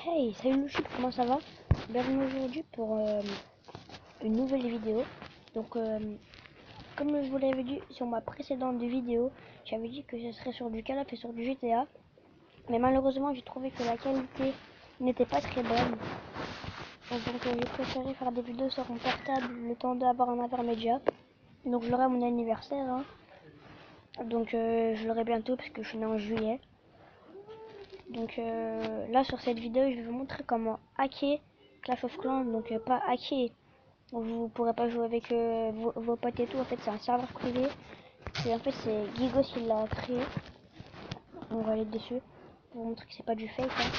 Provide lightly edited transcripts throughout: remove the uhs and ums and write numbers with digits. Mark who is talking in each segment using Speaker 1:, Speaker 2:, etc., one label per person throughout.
Speaker 1: Hey, salut Louchou, comment ça va? Bienvenue aujourd'hui pour une nouvelle vidéo. Donc, comme je vous l'avais dit sur ma précédente vidéo, j'avais dit que ce serait sur du Call of et sur du GTA. Mais malheureusement, j'ai trouvé que la qualité n'était pas très bonne. Donc, j'ai préféré faire des vidéos sur mon portable le temps d'avoir un intermédiaire. Donc, je l'aurai à mon anniversaire. Hein. Donc, je l'aurai bientôt parce que je suis né en juillet. Donc là sur cette vidéo je vais vous montrer comment hacker Clash of Clans, donc pas hacker, vous pourrez pas jouer avec vos potes et tout, en fait c'est un serveur privé, et en fait c'est Gigos qui l'a créé, on va aller dessus pour vous montrer que c'est pas du fake hein.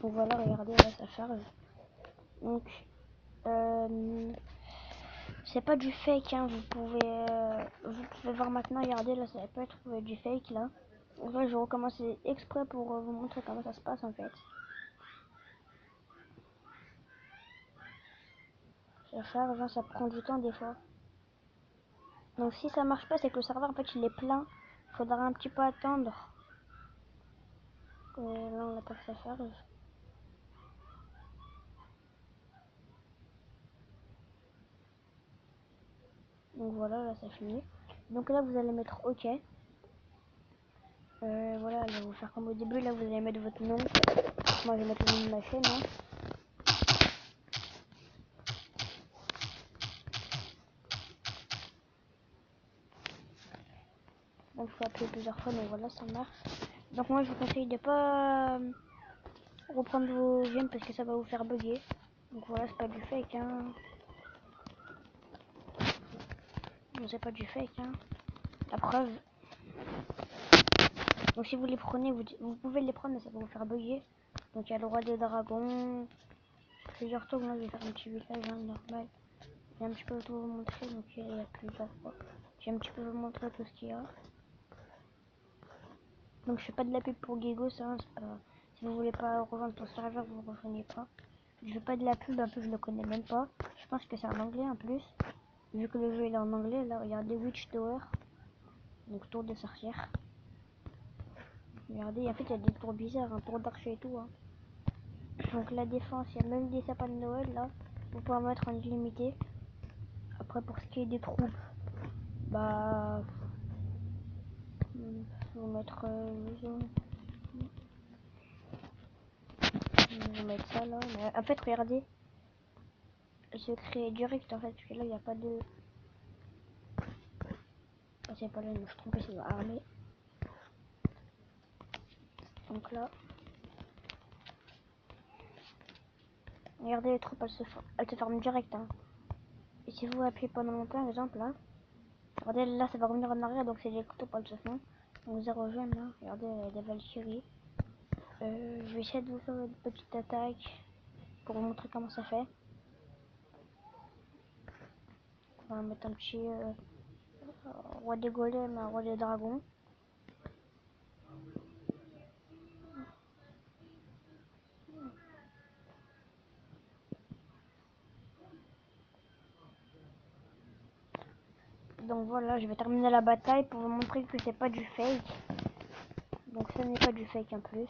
Speaker 1: Donc voilà, regardez là ça charge, donc c'est pas du fake hein, vous pouvez voir maintenant, regardez là ça peut être du fake là. Donc là je vais recommencer exprès pour vous montrer comment ça se passe en fait. Ça charge, hein, ça prend du temps des fois. Donc si ça marche pas, c'est que le serveur en fait il est plein. Faudra un petit peu attendre. Là on attend que ça charge. Donc voilà, là ça finit. Donc là vous allez mettre OK. Voilà, elle va vous faire comme au début. Là vous allez mettre votre nom. Moi je vais mettre le nom de ma chaîne. Hein. Donc il faut appeler plusieurs fois, mais voilà ça marche. Donc moi je vous conseille de pas reprendre vos gemmes parce que ça va vous faire bugger. Donc voilà, c'est pas du fake hein. C'est pas du fake hein. La preuve. Donc si vous les prenez, vous pouvez les prendre mais ça va vous faire bugger. Donc il y a le roi des dragons, plusieurs tours. Moi je vais faire un petit village hein, normal. J'ai un petit peu tout vous montrer, donc il y a plusieurs fois. J'ai un petit peu vous montrer tout ce qu'il y a. Donc je fais pas de la pub pour Gigos, hein, si vous voulez pas rejoindre ton serveur, vous ne rejoignez pas. Je fais pas de la pub, un peu je le connais même pas. Je pense que c'est en anglais en plus. Vu que le jeu il est en anglais, là regardez Witch Tower. Donc tour de sorcière. Regardez, en fait il y a des tours bizarres, un tour d'archer et tout. Hein. Donc la défense, il y a même des sapins de Noël là. Vous pouvez en mettre en illimité. Après pour ce qui est des troupes, bah je vais mettre ça là. Mais en fait regardez, je crée direct en fait parce que là il n'y a pas de. Ah, c'est pas là, je me suis trompé, c'est dans armée. Donc là, regardez les troupes, elles se forment direct. Hein. Et si vous appuyez pendant longtemps, par exemple là, regardez là ça va revenir en arrière, donc c'est les troupes elles se font. Donc 0 jaune là, regardez des Valkyries. Je vais essayer de vous faire une petite attaque pour vous montrer comment ça fait. On va mettre un petit roi des golems, un roi des dragons. Donc voilà, je vais terminer la bataille pour vous montrer que c'est pas du fake. Donc ça n'est pas du fake en plus.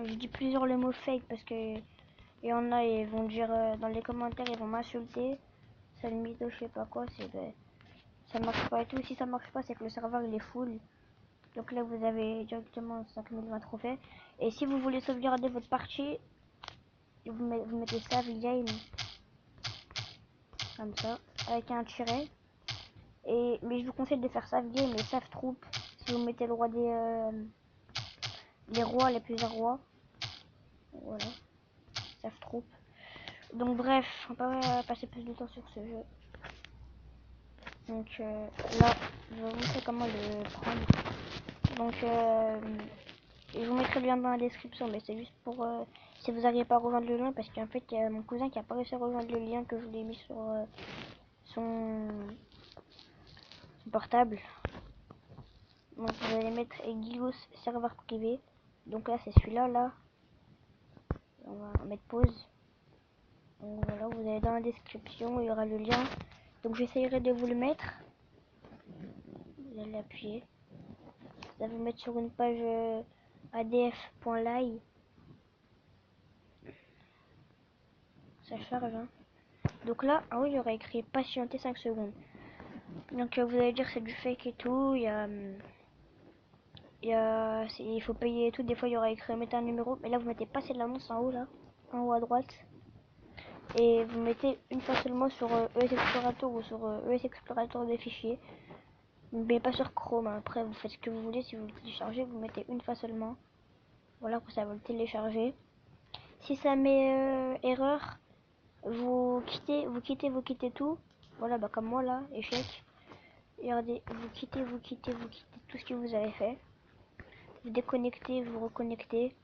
Speaker 1: Je dis plusieurs le mot fake parce que il y en a ils vont dire dans les commentaires, ils vont m'insulter. C'est le mytho, je sais pas quoi, c'est ça marche pas et tout. Si ça marche pas, c'est que le serveur il est full. Donc là vous avez directement 5020 trophées. Et si vous voulez sauvegarder votre partie, vous mettez save game comme ça avec un tiret. Mais je vous conseille de faire save game et save troupe si vous mettez le roi des les rois, les plusieurs rois. Voilà, save troupe. Donc bref, on va pas passer plus de temps sur ce jeu. Donc là, je vais vous montrer comment le prendre. Donc je vous mettrai le lien dans la description, mais c'est juste pour si vous n'arrivez pas à rejoindre le lien, parce qu'en fait il y a mon cousin qui a pas réussi à rejoindre le lien que je vous ai mis sur son portable. Donc vous allez mettre Gigos serveur privé. Donc là c'est celui-là là. On va mettre pause. Donc voilà, vous allez dans la description, il y aura le lien. Donc j'essayerai de vous le mettre. vous allez appuyer. Ça va vous mettre sur une page adf.ly. Ça charge, hein. Donc là, en haut, il y aurait écrit patienter 5 secondes. Donc vous allez dire c'est du fake et tout. Il faut payer et tout. Des fois, il y aura écrit mettez un numéro. Mais là, vous mettez passer de l'annonce en haut, là. En haut à droite. Et vous mettez une fois seulement sur ES Explorator ou sur ES Explorator des fichiers. Mais pas sur Chrome. Hein. Après, vous faites ce que vous voulez. Si vous le téléchargez, vous mettez une fois seulement. Voilà, pour ça va le télécharger. Si ça met erreur, vous quittez tout. Voilà, bah comme moi là, échec. Regardez, vous quittez tout ce que vous avez fait. Vous déconnectez, vous reconnectez.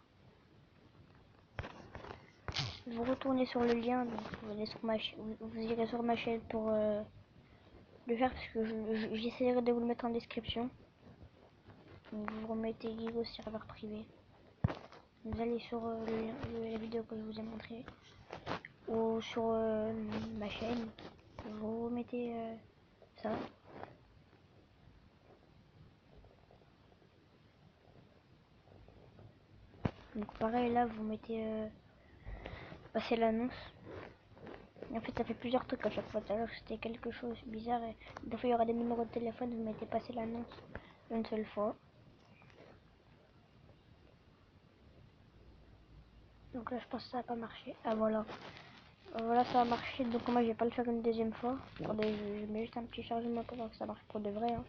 Speaker 1: Vous retournez sur le lien, donc vous, allez sur vous irez sur ma chaîne pour le faire parce que j'essaierai de vous le mettre en description. Donc vous remettez Gigo serveur privé. Vous allez sur la vidéo que je vous ai montré ou sur ma chaîne. Vous remettez ça. Donc pareil là vous mettez passer l'annonce. En fait ça fait plusieurs trucs à chaque fois. Tout à l'heure c'était quelque chose bizarre et des fois il y aura des numéros de téléphone, vous mettez passer l'annonce une seule fois. Donc là je pense que ça n'a pas marché. Ah voilà. Voilà ça a marché, donc moi je vais pas le faire une deuxième fois. Attendez, je mets juste un petit chargement pour voir que ça marche pour de vrai. Hein.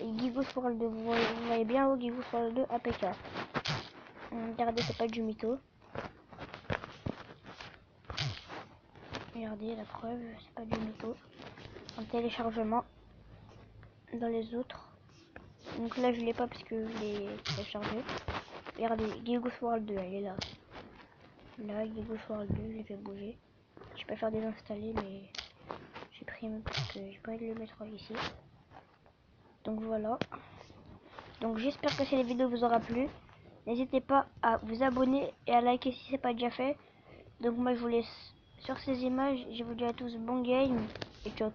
Speaker 1: Et Gigo Swirl 2, vous voyez bien au Gigo Swirl 2 APK. Regardez, c'est pas du mytho. Regardez la preuve, c'est pas du mytho. En téléchargement, dans les autres. Donc là je l'ai pas parce que je l'ai téléchargé. Regardez, Gigo Swirl 2, elle est là. Là, Gigo Swirl 2, je l'ai fait bouger. Je peux faire désinstaller, mais j'ai pris parce que j'ai pas envie de le mettre ici. Donc voilà. Donc j'espère que cette vidéo vous aura plu. N'hésitez pas à vous abonner et à liker si c'est pas déjà fait. Donc moi je vous laisse sur ces images. Je vous dis à tous bon game et ciao.